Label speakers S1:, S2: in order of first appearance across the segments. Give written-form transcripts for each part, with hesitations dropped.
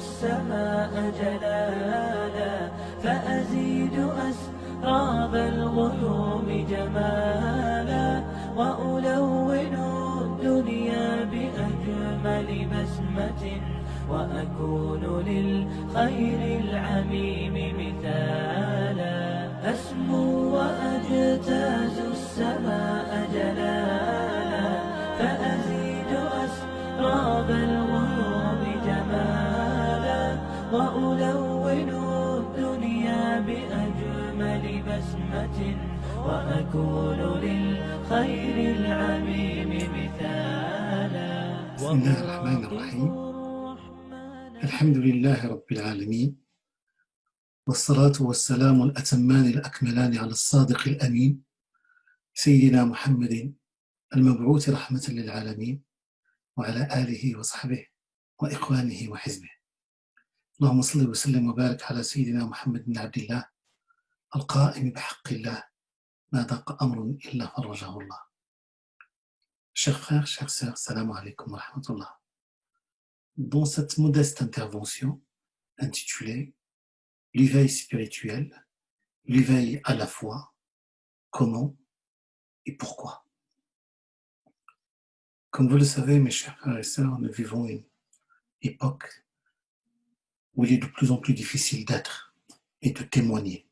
S1: السماء جلالا فأزيد أسراب الغيوم جمالا وألون الدنيا بأجمل بسمة وأكون للخير العميم مثالا أسمو وأجتاز السماء جلالا فأزيد أسراب الغيوم جمالا وألون الدنيا بأجمل بسمة وأكون للخير العميم مثالا.
S2: بسم الله الرحمن الرحيم. الحمد لله رب العالمين، والصلاة والسلام الأتمان الأكملان على الصادق الأمين سيدنا محمد المبعوث رحمة للعالمين وعلى آله وصحبه وإخوانه وحزبه. اللهم صل وسلم وبارك على سيدنا محمد بن عبد الله القائم بحق الله ما ضاق أمر إلا فرجه الله. Chers frères, chères sœurs, salam alaikum wa rahmatullah. Dans cette modeste intervention intitulée L'éveil spirituel, l'éveil à la foi, comment et pourquoi. Comme vous le savez, mes chers frères et sœurs, nous vivons une époque où il est de plus en plus difficile d'être et de témoigner.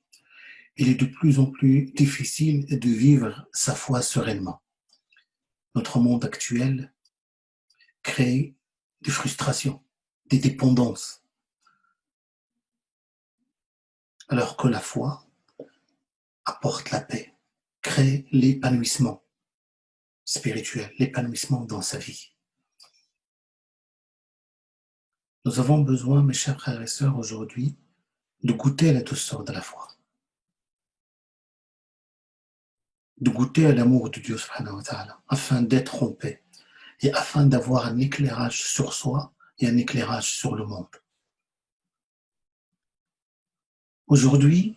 S2: Il est de plus en plus difficile de vivre sa foi sereinement. Notre monde actuel crée des frustrations, des dépendances, alors que la foi apporte la paix, crée l'épanouissement spirituel, l'épanouissement dans sa vie. Nous avons besoin, mes chers frères et sœurs, aujourd'hui, de goûter à la douceur de la foi, de goûter à l'amour de Dieu subhanahu wa ta'ala, afin d'être en paix et afin d'avoir un éclairage sur soi et un éclairage sur le monde. Aujourd'hui,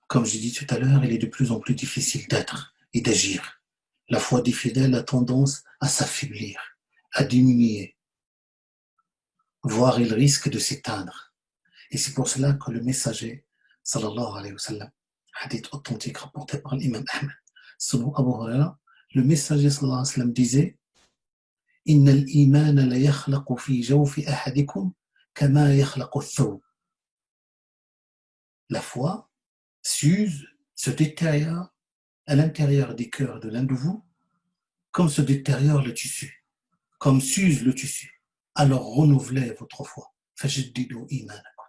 S2: comme j'ai dit tout à l'heure, il est de plus en plus difficile d'être et d'agir. La foi des fidèles a tendance à s'affaiblir, à diminuer, voire il risque de s'éteindre. Et c'est pour cela que le messager, sallallahu alayhi wa sallam, hadith authentique rapporté par l'imam Ahmed, selon Abu Huraira, le messager sallallahu alayhi wa sallam disait Inna al-iman la yakhlaqu fi jawfi ahadikum kama yakhlaqu ath-thawb. La foi s'use, se détériore à l'intérieur des cœurs de l'un de vous, comme se détériore le tissu, comme s'use le tissu. Alors renouvelez votre foi. Fajaddidu imanakum.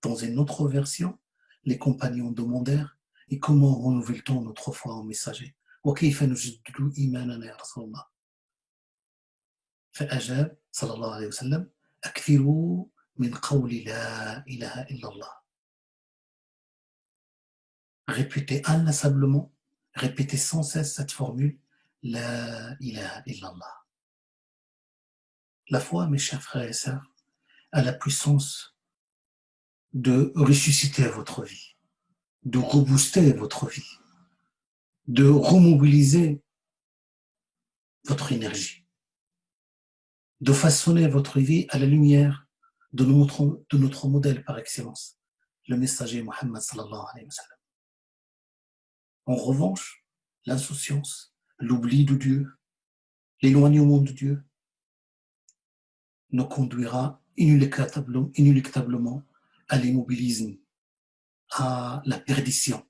S2: Dans une autre version, les compagnons demandèrent et comment renouvelle-t-on notre foi en messager? Wa kayfa nujaddidu imanana ya Rasulullah? فأجاب صلى الله عليه وسلم أكثروا من قول لا إله إلا الله. Répétez inlassablement, répétez sans cesse cette formule La ilaha illallah. La foi, mes chers frères et sœurs, a la puissance de ressusciter votre vie, de rebooster votre vie, de remobiliser votre énergie, de façonner votre vie à la lumière de notre modèle par excellence, le messager Muhammad sallallahu alayhi wa sallam. En revanche, l'insouciance, l'oubli de Dieu, l'éloignement de Dieu nous conduira inéluctablement à l'immobilisme, à la perdition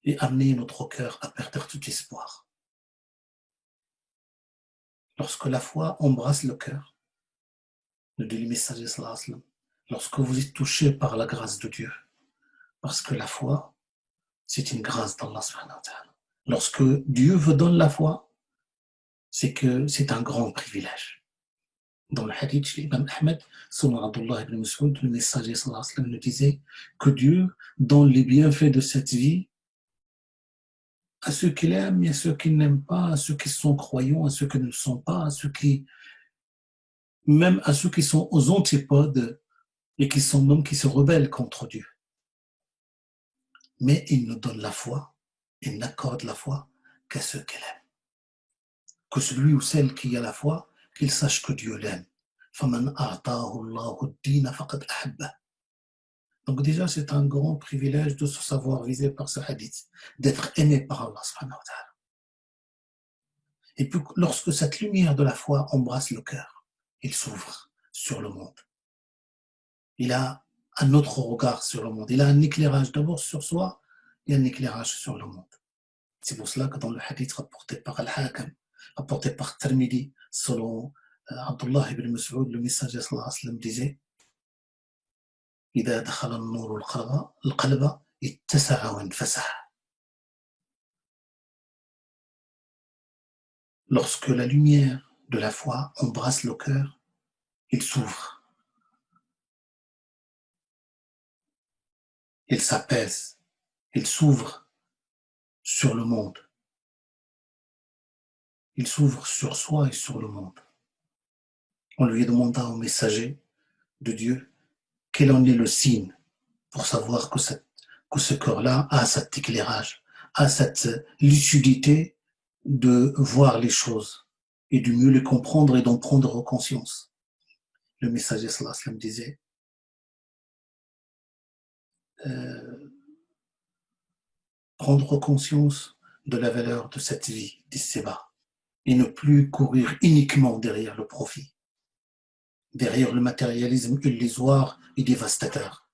S2: et amener notre cœur à perdre tout espoir. Lorsque la foi embrasse le cœur, nous dit le messager sallallahu alayhi wa sallam, lorsque vous êtes touché par la grâce de Dieu, parce que la foi, c'est une grâce d'Allah subhanahu wa ta'ala. Lorsque Dieu vous donne la foi, c'est que c'est un grand privilège. Dans le hadith chez l'imam Ahmed, selon Abdullah ibn Mas'ud, le messager sallallahu alayhi wa sallam nous disait que Dieu donne les bienfaits de cette vie à ceux qu'il aime et à ceux qu'il n'aime pas, à ceux qui sont croyants, à ceux qui ne le sont pas, même à ceux qui sont aux antipodes et qui se rebellent contre Dieu. Mais il nous donne la foi, il n'accorde la foi qu'à ceux qu'il aime. Que celui ou celle qui a la foi, qu'il sache que Dieu l'aime فَمَنْ أَعْطَاهُ اللَّهُ الدِّينَ فَقَدْ أَحَبَّهُ. Donc déjà, c'est un grand privilège de se savoir visé par ce hadith, d'être aimé par Allah subhanahu wa ta'ala. Et puis, lorsque cette lumière de la foi embrasse le cœur, il s'ouvre sur le monde. Il a un autre regard sur le monde. Il a un éclairage d'abord sur soi et un éclairage sur le monde. C'est pour cela que dans le hadith rapporté par Al-Hakam, rapporté par Tirmidhi, selon Abdullah ibn Mas'ud, le messager sallallahu alayhi wa sallam disait إذا دخل النور القلب اتسع وانفسح. Lorsque la lumière de la foi embrasse le cœur, il s'ouvre, il s'apaise, il s'ouvre sur le monde. Il s'ouvre sur soi et sur le monde. On lui demanda au messager de Dieu quel en est le signe pour savoir que ce cœur-là a cet éclairage, a cette lucidité de voir les choses et de mieux les comprendre et d'en prendre conscience. Le messager sallallahu alayhi wa sallam disait prendre conscience de la valeur de cette vie d'ici-bas et ne plus courir uniquement derrière le profit, derrière le matérialisme illusoire et dévastateur.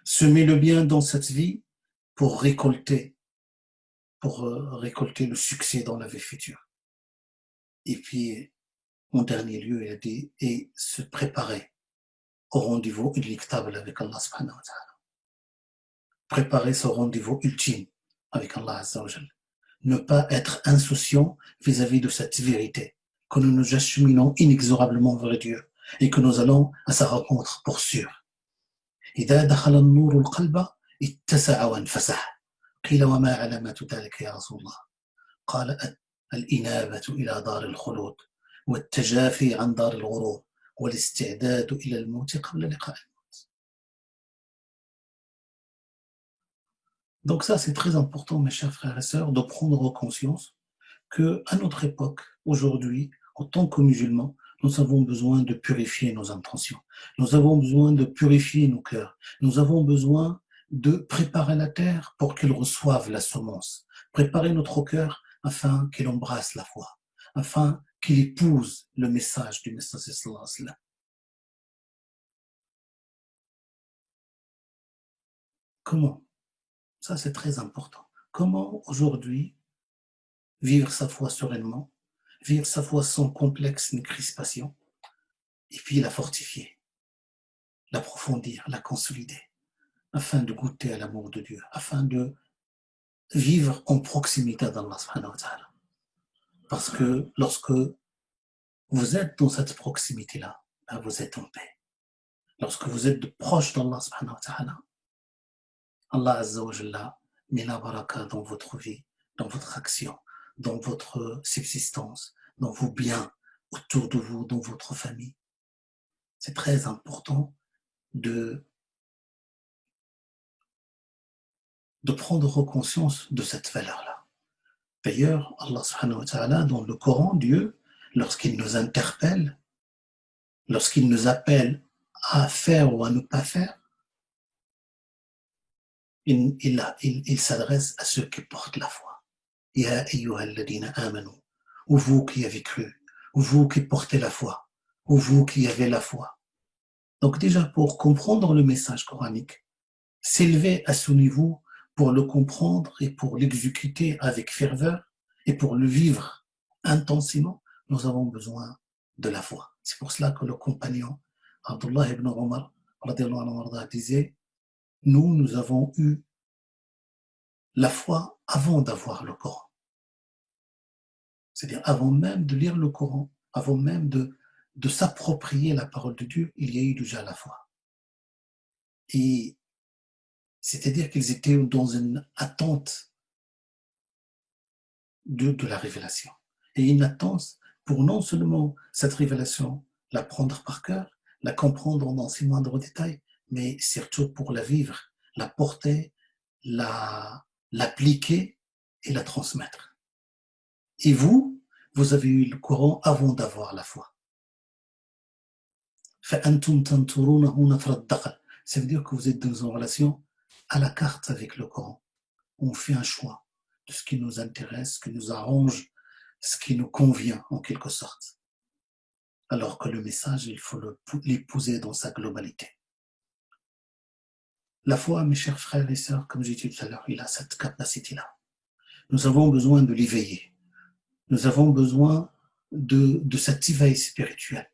S2: Semer le bien dans cette vie pour récolter le succès dans la vie future. Et puis, en dernier lieu, il a dit, et se préparer au rendez-vous inéluctable avec Allah subhanahu wa ta'ala. Préparer ce rendez-vous ultime avec Allah azza wa jalla. Ne pas être insouciant vis-à-vis de cette vérité, que nous nous acheminons inexorablement vers Dieu et que nous allons à sa rencontre pour sûr. إذا دخل النور القلب اتسع وانفسح. قيل وما علامة ذلك يا رسول الله؟ قال الإنابة إلى دار الخلود والتجافي عن دار الغرور والاستعداد إلى الموت قبل لقاء الموت. Donc ça, c'est très important, mes chers frères et sœurs, de prendre conscience qu'à notre époque, aujourd'hui, en tant que musulmans, nous avons besoin de purifier nos intentions. Nous avons besoin de purifier nos cœurs. Nous avons besoin de préparer la terre pour qu'elle reçoive la semence. Préparer notre cœur afin qu'il embrasse la foi, afin qu'il épouse le message du messager sallallahu alayhi wa sallam. Comment? Ça, c'est très important. Comment aujourd'hui vivre sa foi sereinement, vivre sa foi sans complexe ni crispation, et puis la fortifier, l'approfondir, la consolider, afin de goûter à l'amour de Dieu, afin de vivre en proximité d'Allah subhanahu wa ta'ala. Parce que lorsque vous êtes dans cette proximité-là, ben vous êtes en paix. Lorsque vous êtes proche d'Allah subhanahu wa ta'ala, Allah azza wa jalla met la baraka dans votre vie, dans votre action, dans votre subsistance, dans vos biens, autour de vous, dans votre famille. C'est très important de prendre conscience de cette valeur-là. D'ailleurs, Allah subhanahu wa ta'ala, dans le Coran, Dieu, lorsqu'il nous interpelle, lorsqu'il nous appelle à faire ou à ne pas faire, il s'adresse à ceux qui portent la foi. Ya ayyuhalladhina amanu, ou vous qui avez cru, ou vous qui portez la foi, ou vous qui avez la foi. Donc déjà, pour comprendre le message coranique, s'élever à ce niveau pour le comprendre et pour l'exécuter avec ferveur et pour le vivre intensément, nous avons besoin de la foi. C'est pour cela que le compagnon Abdullah ibn Omar disait, nous avons eu la foi avant d'avoir le Coran. C'est-à-dire avant même de lire le Coran, avant même de s'approprier la parole de Dieu, il y a eu déjà la foi. Et c'est-à-dire qu'ils étaient dans une attente de la révélation. Et une attente pour non seulement cette révélation, la prendre par cœur, la comprendre dans ses moindres détails, mais surtout pour la vivre, la porter, l'appliquer et la transmettre. Et vous avez eu le Coran avant d'avoir la foi. فأنتم تنظرونه نظر الدقل. Ça veut dire que vous êtes dans une relation à la carte avec le Coran. On fait un choix de ce qui nous intéresse, ce qui nous arrange, ce qui nous convient en quelque sorte. Alors que le message, il faut l'épouser dans sa globalité. La foi, mes chers frères et sœurs, comme j'ai dit tout à l'heure, il a cette capacité-là. Nous avons besoin de l'éveiller. Nous avons besoin de cet éveil spirituel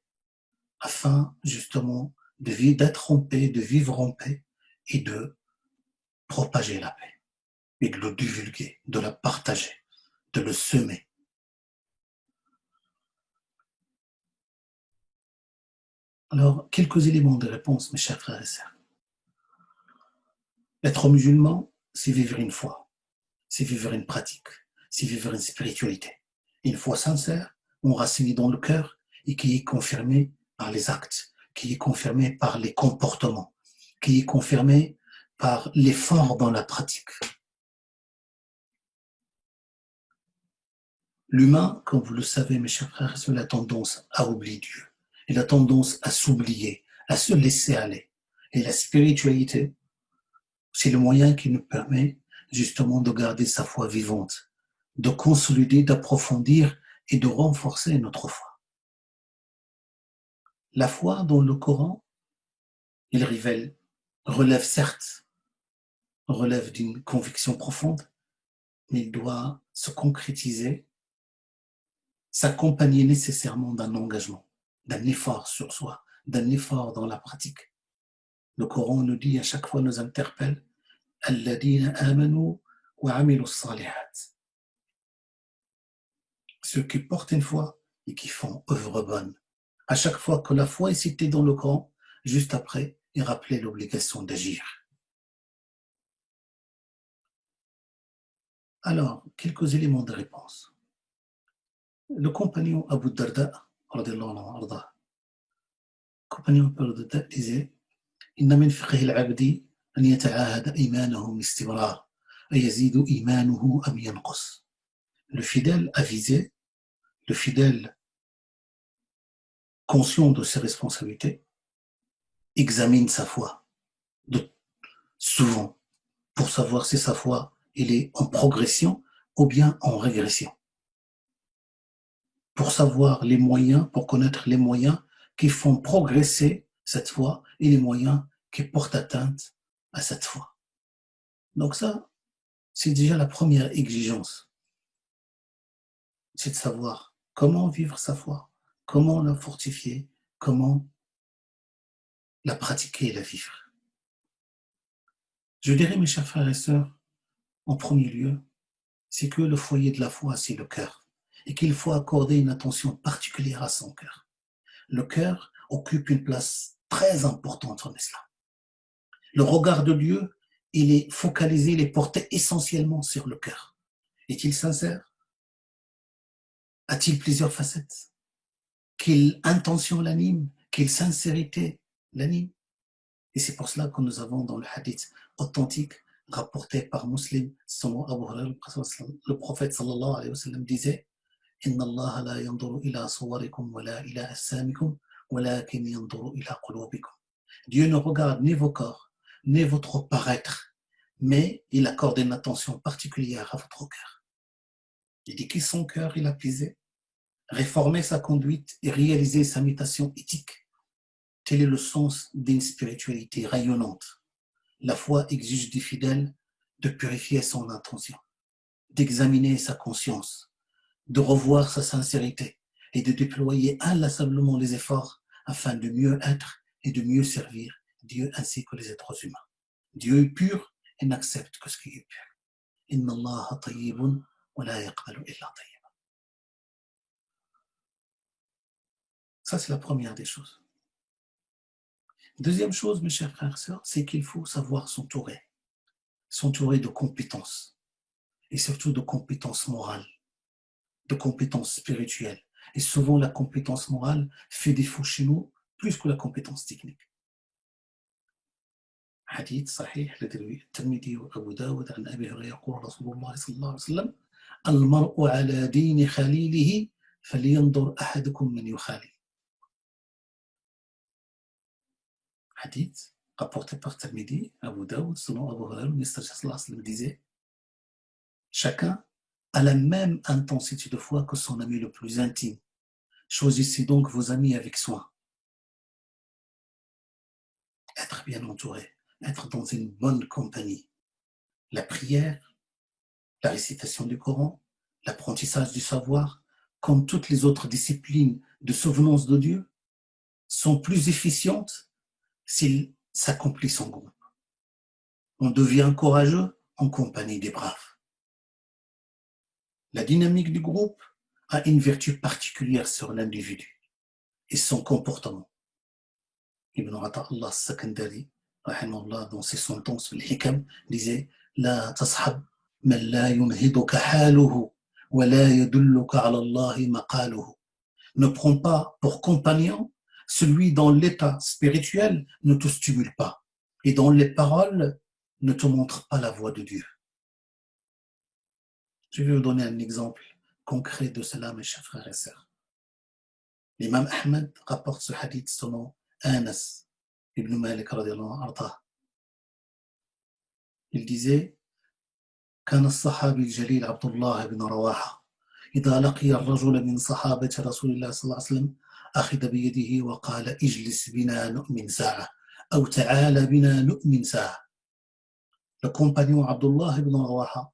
S2: afin justement d'être en paix, de vivre en paix et de propager la paix et de le divulguer, de la partager, de le semer. Alors, quelques éléments de réponse, mes chers frères et sœurs. Être musulman, c'est vivre une foi, c'est vivre une pratique, c'est vivre une spiritualité. Une foi sincère, enracinée dans le cœur et qui est confirmée par les actes, qui est confirmée par les comportements, qui est confirmée par l'effort dans la pratique. L'humain, comme vous le savez, mes chers frères, il a tendance à oublier Dieu. Il a tendance à s'oublier, à se laisser aller. Et la spiritualité, c'est le moyen qui nous permet justement de garder sa foi vivante, de consolider, d'approfondir et de renforcer notre foi. La foi dans le Coran, il relève certes, relève d'une conviction profonde, mais il doit se concrétiser, s'accompagner nécessairement d'un engagement, d'un effort sur soi, d'un effort dans la pratique. Le Coran nous dit, à chaque fois nous interpelle, « Alladina amanu wa amilu salihat » ceux qui portent une foi et qui font œuvre bonne. À chaque fois que la foi est citée dans le Coran, juste après, il rappelait l'obligation d'agir. Alors, quelques éléments de réponse. Le compagnon Abu Darda, le compagnon Abu Darda disait إن من فقه العبد أن يتعاهد إيمانه باستمرار أيزيد إيمانه أم ينقص. Le fidèle avisé, le fidèle conscient de ses responsabilités, examine sa foi souvent pour savoir si sa foi elle est en progression ou bien en régression. Pour savoir les moyens, pour connaître les moyens qui font progresser cette foi et les moyens qui portent atteinte à cette foi. Donc ça, c'est déjà la première exigence. C'est de savoir comment vivre sa foi, comment la fortifier, comment la pratiquer et la vivre. Je dirais, mes chers frères et sœurs, en premier lieu, c'est que le foyer de la foi, c'est le cœur, et qu'il faut accorder une attention particulière à son cœur. Le cœur occupe une place très importante en islam. Le regard de Dieu, il est focalisé, il est porté essentiellement sur le cœur. Est-il sincère? A-t-il plusieurs facettes? Quelle intention l'anime? Quelle sincérité l'anime? Et c'est pour cela que nous avons dans le hadith authentique rapporté par Muslim, le prophète sallallahu alayhi wa sallam disait Inna Allah la yanduru ila suwarikum wa la ila assamikum walakin yanduru ila qulubikum. Dieu ne regarde ni vos corps, ni votre paraître, mais il accorde une attention particulière à votre cœur. Il dit que son cœur, il a plaisé, réformer sa conduite et réaliser sa mutation éthique. Tel est le sens d'une spiritualité rayonnante. La foi exige des fidèles de purifier son intention, d'examiner sa conscience, de revoir sa sincérité et de déployer inlassablement les efforts afin de mieux être et de mieux servir Dieu ainsi que les êtres humains. Dieu est pur et n'accepte que ce qui est pur. Inna Allah tayyibun wa la yaqbalu illa tayyiban. Ça, c'est la première des choses. Deuxième chose, mes chers frères et sœurs, c'est qu'il faut savoir s'entourer de compétences, et surtout de compétences morales, de compétences spirituelles. Et souvent, la compétence morale fait défaut chez nous plus que la compétence technique. حديث صحيح لدى الترمذي وأبو داود عن أبي هريرة يقول رسول الله صلى الله عليه وسلم المرء على دين خليله فلينظر أحدكم من يخالل. Hadith rapporté par Tirmidhi, Abu Daoud, selon Abu Hurairah, le messager sallallahu alayhi wa sallam disait: chacun a la même intensité de foi que son ami le plus intime. Choisissez donc vos amis avec soin. Être bien entouré, être dans une bonne compagnie. La prière, la récitation du Coran, l'apprentissage du savoir, comme toutes les autres disciplines de souvenance de Dieu, sont plus efficientes s'ils s'accomplissent en groupe. On devient courageux en compagnie des braves. La dynamique du groupe a une vertu particulière sur l'individu et son comportement. Ibn Ata'Allah al-Sakandari, dans ses sentences, le Hikam, disait: La tashab man la yunhiduka haluhu wa la yadulluka ala Allahi maqaluhu. Ne prends pas pour compagnon celui dont l'état spirituel ne te stimule pas et dont les paroles ne te montrent pas la voie de Dieu. Je vais vous donner un exemple concret de cela, mes chers frères et sœurs. L'imam Ahmed rapporte ce hadith selon Anas ibn Malik radiyallahu anhu. Il disait: كان الصحابي الجليل عبد الله بن رواحة إذا لقي الرجل من صحابة رسول الله صلى الله عليه وسلم أخذ بيده وقال: اجلس بنا نؤمن ساعة أو تعال بنا نؤمن ساعة. Le compagnon Abdullah ibn Rawaha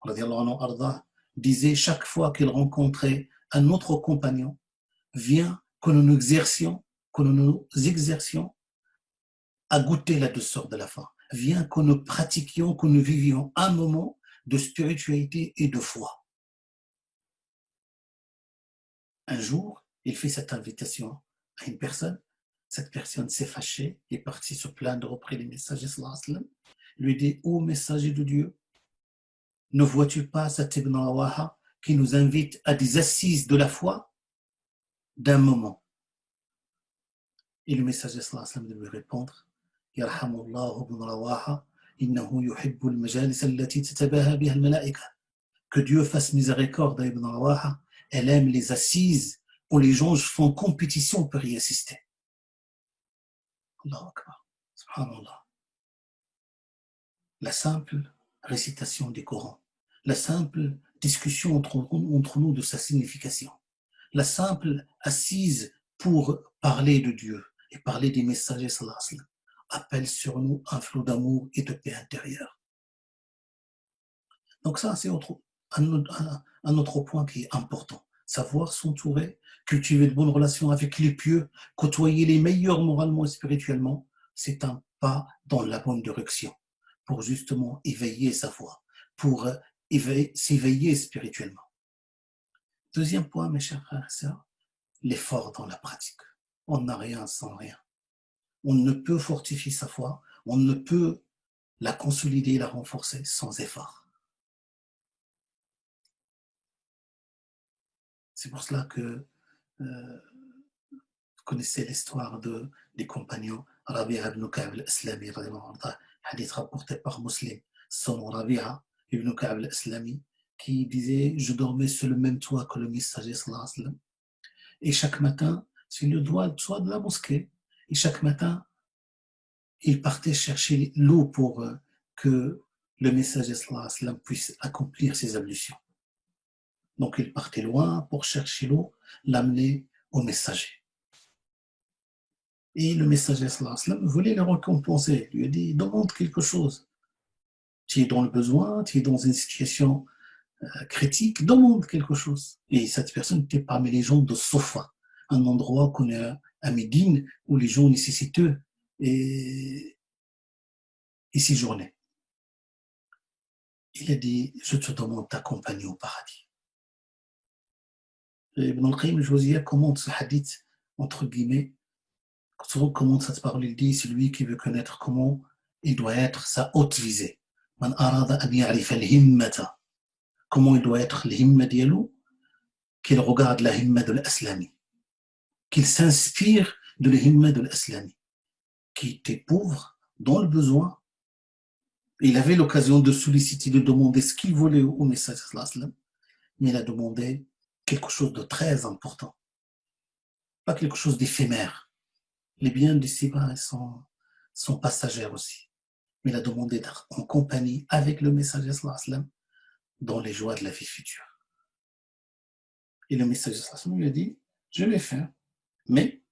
S2: radiyallahu anhu arda disait chaque fois qu'il rencontrait un autre compagnon: viens que nous nous exercions à goûter la douceur de la faim. Viens que nous pratiquions, que nous vivions un moment de spiritualité et de foi. Un jour, il fait cette invitation à une personne. Cette personne s'est fâchée, est partie se plaindre auprès des messagers sallallahu alayhi wa sallam. Lui dit: ô messager de Dieu, ne vois-tu pas cet Ibn Rawaha qui nous invite à des assises de la foi d'un moment? Et le messager sallallahu alayhi wa sallam de lui répondre: Yarhamullahu ibn Rawaha, innahu yuhibbu al-majalis allati tatabaha biha al-malaika. Que Dieu fasse miséricorde à Ibn Rawaha, elle aime les assises où les gens font compétition pour y assister. Allahu Akbar, subhanallah. La simple récitation du Coran, la simple discussion entre nous de sa signification, la simple assise pour parler de Dieu et parler des messagers sallallahu alayhi wa sallam appelle sur nous un flot d'amour et de paix intérieure. Donc ça, c'est un autre point qui est important. Savoir s'entourer, cultiver de bonnes relations avec les pieux, côtoyer les meilleurs moralement et spirituellement, c'est un pas dans la bonne direction pour justement éveiller sa foi, pour s'éveiller spirituellement. Deuxième point, mes chers frères et sœurs, l'effort dans la pratique. On n'a rien sans rien. On ne peut fortifier sa foi, on ne peut la consolider et la renforcer sans effort. C'est pour cela que vous connaissez l'histoire des compagnons Rabi'a ibn Ka'b al-Islami, hadith rapporté par Muslim, selon Rabi'a ibn Ka'b al-Islami, qui disait: je dormais sur le même toit que le messager sallallahu alayhi wa sallam, et chaque matin, c'est le toit de la mosquée, et chaque matin, il partait chercher l'eau pour que le messager sallallahu alayhi wa sallam puisse accomplir ses ablutions. Donc il partait loin pour chercher l'eau, l'amener au messager. Et le messager sallallahu alayhi wa sallam voulait le récompenser. Il lui a dit: demande quelque chose. Tu es dans le besoin, tu es dans une situation critique, demande quelque chose. Et cette personne était parmi les gens de Sofa, un endroit qu'on a à Médine où les gens nécessiteux et séjournaient. Il a dit: je te demande ta compagnie au paradis. Ibn al-Qayyim al-Jawziyya commente ce hadith, entre guillemets, commente cette parole. Il dit: celui qui veut connaître comment il doit être sa haute visée. Man arada an ya'rifa al-himmata. Comment il doit être l'himma dialou? Qu'il regarde la himma de l'Islami, qu'il s'inspire de l'himma de l'Islami, qui était pauvre, dans le besoin. Il avait l'occasion de solliciter, de demander ce qu'il voulait au messager sallallahu alayhi wa sallam, mais il a demandé quelque chose de très important, pas quelque chose d'éphémère. Les biens d'ici-bas sont passagers aussi. Mais il a demandé d'être en compagnie avec le messager sallallahu alayhi wa sallam dans les joies de la vie future. Et le messager sallallahu alayhi wa sallam lui a dit, je l'ai fait, mais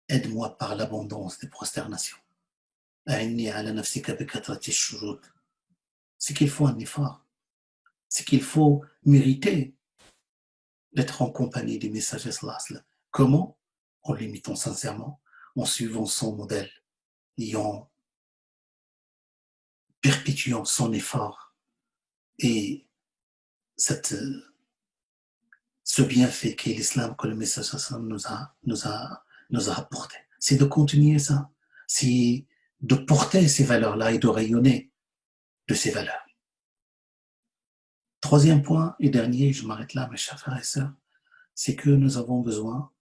S2: aide-moi par l'abondance des prosternations. C'est qu'il faut un effort. C'est qu'il faut mériter d'être en compagnie du messager sallallahu alayhi wa sallam. Comment? En l'imitant sincèrement, en suivant son modèle et en perpétuant son effort et ce bienfait qu'est l'islam que le messager sallallahu alayhi wa sallam nous a apporté. C'est de continuer ça, c'est de porter ces valeurs-là et de rayonner de ces valeurs. Troisième point et dernier, je m'arrête là, mes chers frères et sœurs, c'est que nous avons besoin,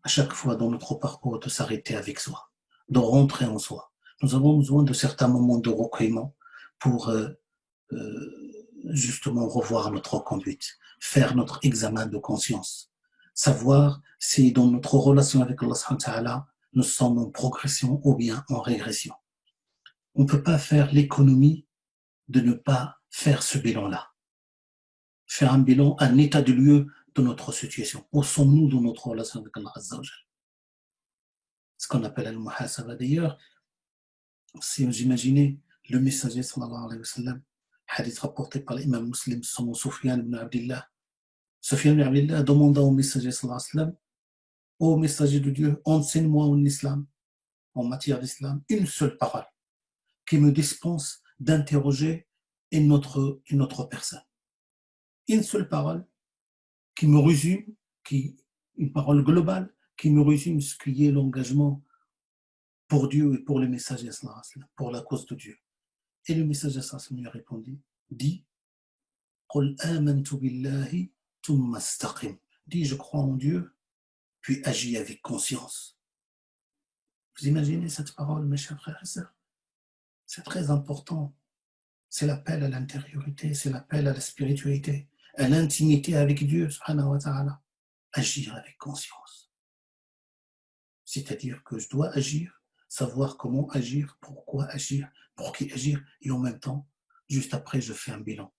S2: à chaque fois dans notre parcours, de s'arrêter avec soi, de rentrer en soi. Nous avons besoin de certains moments de recueillement pour justement revoir notre conduite, faire notre examen de conscience, savoir si dans notre relation avec Allah subhanahu wa ta'ala, nous sommes en progression ou bien en régression. On ne peut pas faire l'économie de ne pas faire ce bilan-là. Faire un bilan, un état de lieu de notre situation. Où sommes-nous dans notre relation avec Allah Azza wa Jal? Ce qu'on appelle al-muhasaba. D'ailleurs, si vous imaginez le messager sallallahu alayhi wa sallam, hadith rapporté par l'imam muslim, son Sufyan ibn Abdillah. Sufyan ibn Abdillah demanda au messager sallallahu alayhi wa sallam, ô messager de Dieu, enseigne-moi en islam, en matière d'islam, une seule parole qui me dispense d'interroger une autre personne. Une seule parole qui me résume, une parole globale qui me résume ce qui est l'engagement pour Dieu et pour le messager, pour la cause de Dieu. Et le messager lui a répondu, dit, Qul amantu billahi thumma istaqim. Dis, je crois en Dieu, puis agis avec conscience. Vous imaginez cette parole, mes chers frères et sœurs? C'est très important. C'est l'appel à l'intériorité, c'est l'appel à la spiritualité, à l'intimité avec Dieu, subhanahu wa ta'ala. Agir avec conscience. C'est-à-dire que je dois agir, savoir comment agir, pourquoi agir, pour qui agir, et en même temps, juste après, je fais un bilan.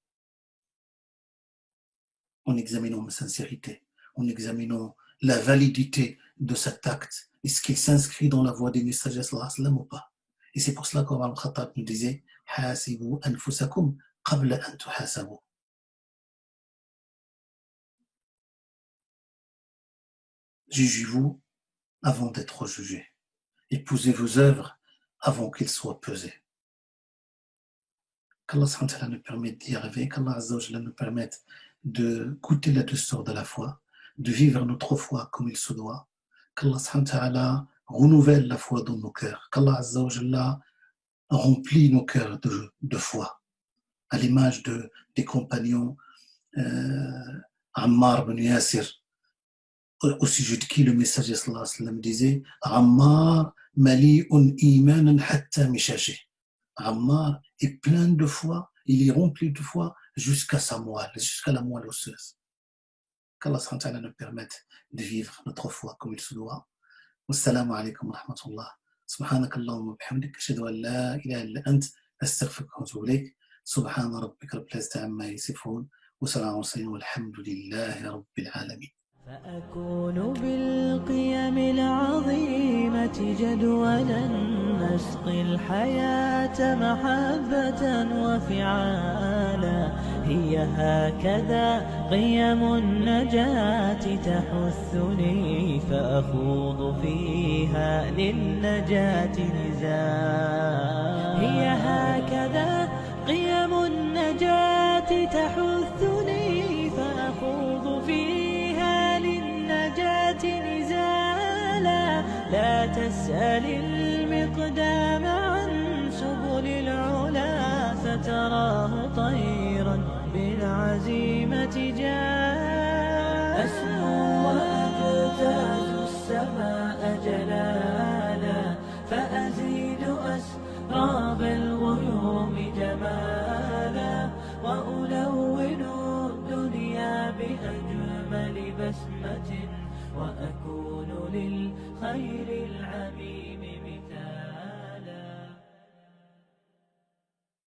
S2: En examinant ma sincérité, en examinant la validité de cet acte, est-ce qu'il s'inscrit dans la voie des messagers sallallahu alayhi wa sallam ou pas? Et c'est pour cela qu'Omar al-Khattab nous disait Hasibu anfusakum qabla an tuhasabu. Jugez-vous avant d'être jugé. Épousez vos œuvres avant qu'elles soient pesées. Qu'Allah subhanahu wa ta'ala nous permette d'y arriver, qu'Allah azza wa jalla nous permette de goûter la douceur de la foi, de vivre notre foi comme il se doit, qu'Allah subhanahu wa ta'ala renouvelle la foi dans nos cœurs, qu'Allah azza wa jalla remplit nos cœurs de foi, à l'image des compagnons Ammar ibn Yasir, au sujet de qui le messager sallallahu alayhi wa sallam disait Ammar mali'un imanan hatta mishashi. Ammar est plein de foi, il est rempli de foi jusqu'à sa moelle, jusqu'à la moelle osseuse. Qu'Allah subhanahu wa ta'ala nous permette de vivre notre foi comme il se doit. Wassalamu alaikum wa rahmatullah. سبحانك اللهم وبحمدك أشهد أن لا إله إلا أنت أستغفرك وأتوب إليك سبحان ربك رب العزة عما يصفون وسلام على المرسلين والحمد لله رب العالمين.
S1: فأكون بالقيم العظيمة جدولا نسقي الحياة محبة وفعالا هي هكذا قيم النجاة تحثني فأخوض فيها للنجاة نزالا هي هكذا قيم النجاة تحثني فأخوض فيها للنجاة نزالا لا تسأل المقدام عن سبل العلا ستراه طيرا بالعزيمة جاء أسمو وأجتاز السماء جلالا فأزيد أسراب الغيوم جمالا وألون الدنيا بأجمل بسمة وأكون للخير العميم